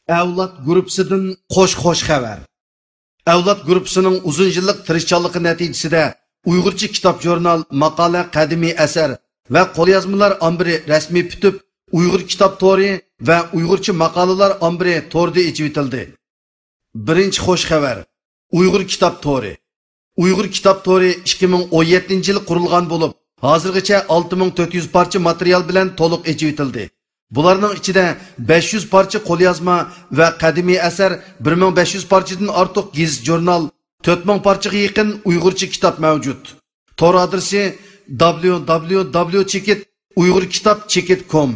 Avlod gruppasidan qo'sh xabar. Avlod gruppasining uzun yillik tirishchanligi natijasida Uyg'urcha kitob jurnal, maqola, qadimiy asar va qo'lyozmalar ombiri rasmiy bitib, Uyg'ur kitob to'ri va Uyg'urcha maqolalar ombiri to'rda ichib etildi. Birinchi xo'sh xabar. Uyg'ur kitob to'ri. Uyg'ur kitob to'ri 2017-yil qurilgan bo'lib, hozirgacha 6400 parcha material bilan to'liq ichib etildi. Bularning ichida 500 parcha qo'lyozma va qadimiy asar, 1500 parchadan ortiq gazet jurnal, 4000 parchaga yaqin Uyg'urcha kitob mavjud. Tor adresi www.uyg'urkitob.com